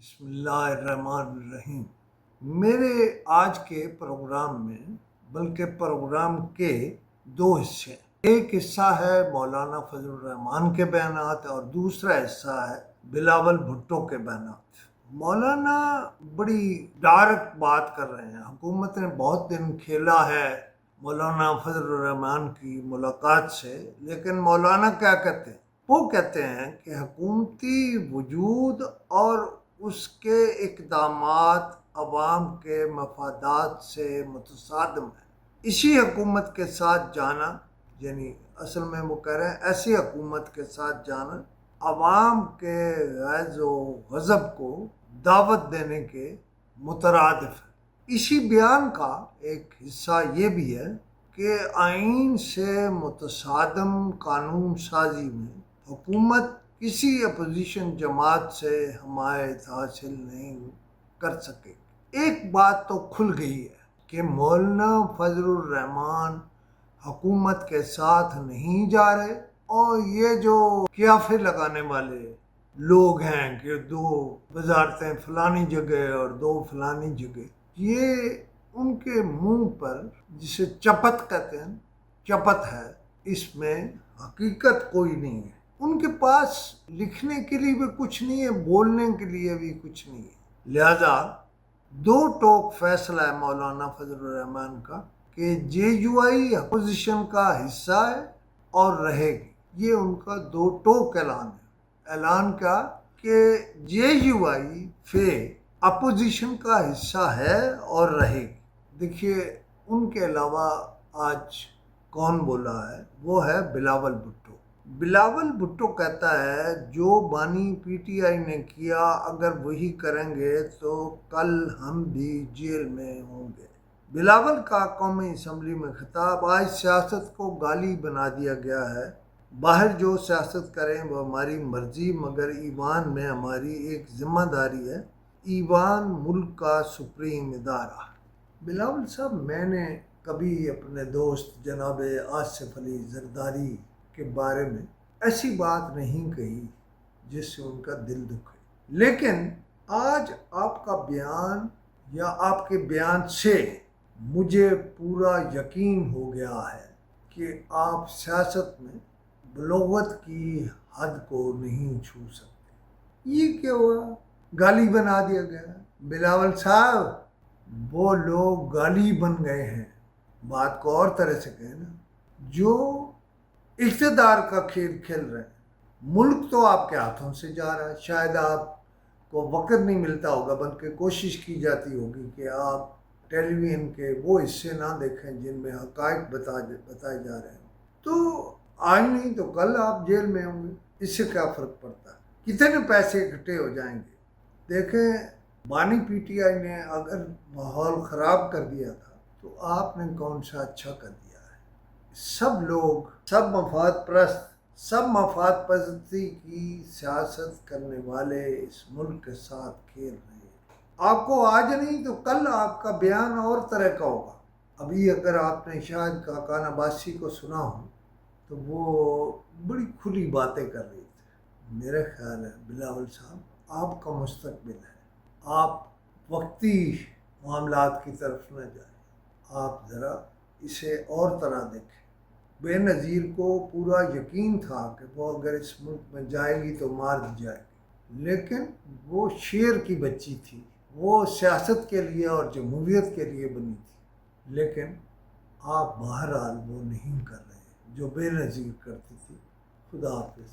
بسم اللہ الرحمن الرحیم۔ میرے آج کے پروگرام میں بلکہ پروگرام کے دو حصے ہیں۔ ایک حصہ ہے مولانا فضل الرحمان کے بیانات اور دوسرا حصہ ہے بلاول بھٹو کے بیانات۔ مولانا بڑی ڈائریکٹ بات کر رہے ہیں۔ حکومت نے بہت دن کھیلا ہے مولانا فضل الرحمان کی ملاقات سے، لیکن مولانا کیا کہتے ہیں؟ وہ کہتے ہیں کہ حکومتی وجود اور اس کے اقدامات عوام کے مفادات سے متصادم ہیں۔ اسی حکومت کے ساتھ جانا، یعنی اصل میں وہ کہہ رہے ہیں ایسی حکومت کے ساتھ جانا عوام کے غیظ و غضب کو دعوت دینے کے مترادف ہے۔ اسی بیان کا ایک حصہ یہ بھی ہے کہ آئین سے متصادم قانون سازی میں حکومت کسی اپوزیشن جماعت سے حمایت حاصل نہیں کر سکے۔ ایک بات تو کھل گئی ہے کہ مولانا فضل الرحمان حکومت کے ساتھ نہیں جا رہے، اور یہ جو قیافے لگانے والے لوگ ہیں کہ دو وزارتیں فلانی جگہ اور دو فلانی جگہ، یہ ان کے منہ پر جسے چپت کہتے ہیں، چپت ہے، اس میں حقیقت کوئی نہیں ہے۔ ان کے پاس لکھنے کے لیے بھی کچھ نہیں ہے، بولنے کے لیے بھی کچھ نہیں ہے۔ لہذا دو ٹوک فیصلہ ہے مولانا فضل الرحمان کا کہ جے یو آئی اپوزیشن کا حصہ ہے اور رہے گی۔ یہ ان کا دو ٹوک اعلان ہے۔ اعلان کا کہ جے یو آئی اپوزیشن کا حصہ ہے اور رہے گی۔ دیکھیے، ان کے علاوہ آج کون بولا ہے؟ وہ ہے بلاول بھٹو۔ بلاول بھٹو کہتا ہے جو بانی پی ٹی آئی نے کیا اگر وہی کریں گے تو کل ہم بھی جیل میں ہوں گے۔ بلاول کا قومی اسمبلی میں خطاب: آج سیاست کو گالی بنا دیا گیا ہے، باہر جو سیاست کریں وہ ہماری مرضی، مگر ایوان میں ہماری ایک ذمہ داری ہے۔ ایوان ملک کا سپریم ادارہ۔ بلاول صاحب، میں نے کبھی اپنے دوست جناب آصف علی زرداری کے بارے میں ایسی بات نہیں کہی جس سے ان کا دل دکھے، لیکن آج آپ کا بیان یا آپ کے بیان سے مجھے پورا یقین ہو گیا ہے کہ آپ سیاست میں بلوغت کی حد کو نہیں چھو سکتے۔ یہ کیا ہوا؟ گالی بنا دیا گیا۔ بلاول صاحب، وہ لوگ گالی بن گئے ہیں، بات کو اور طرح سے کہیں نا، جو اقتدار کا کھیل کھیل رہے ہیں۔ ملک تو آپ کے ہاتھوں سے جا رہا ہے، شاید آپ کو وقت نہیں ملتا ہوگا، بلکہ کوشش کی جاتی ہوگی کہ آپ ٹیلی ویژن کے وہ حصے نہ دیکھیں جن میں حقائق بتائے جا رہے ہیں۔ تو آج نہیں تو کل آپ جیل میں ہوں گے، اس سے کیا فرق پڑتا ہے؟ کتنے پیسے اکٹھے ہو جائیں گے؟ دیکھیں، بانی پی ٹی آئی نے اگر ماحول خراب کر دیا تھا تو آپ نے کون سا اچھا کر دیا ہے؟ سب لوگ، سب مفاد پرستی کی سیاست کرنے والے اس ملک کے ساتھ کھیل رہے ہیں۔ آپ کو آج نہیں تو کل آپ کا بیان اور طرح کا ہوگا۔ ابھی اگر آپ نے شاید کاکان عباسی کو سنا ہو تو وہ بڑی کھلی باتیں کر رہے تھے۔ میرا خیال ہے بلاول صاحب، آپ کا مستقبل ہے، آپ وقتی معاملات کی طرف نہ جائیں، آپ ذرا اسے اور طرح دیکھیں۔ بے نظیر کو پورا یقین تھا کہ وہ اگر اس ملک میں جائے گی تو مار دی جائے گی، لیکن وہ شیر کی بچی تھی، وہ سیاست کے لیے اور جمہوریت کے لیے بنی تھی، لیکن آپ بہرحال وہ نہیں کر رہے جو بے نظیر کرتی تھی۔ خدا حافظ۔